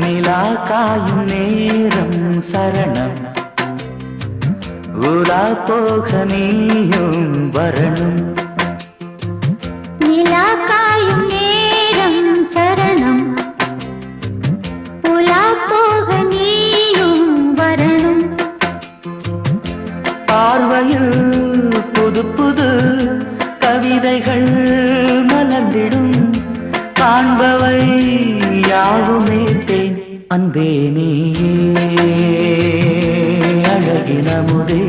நிலா காயும் நேரம் சரணம் உலா போக நீயும் வரணும் நிலா காயும் நேரம் சரணம் உலா போக நீயும் வரணும் பார்வையில் புது புது கவிதைகள் மலர்ந்திடும் காண்பவை யாவுமே தேன் அன்பே நீயே அழகின முதே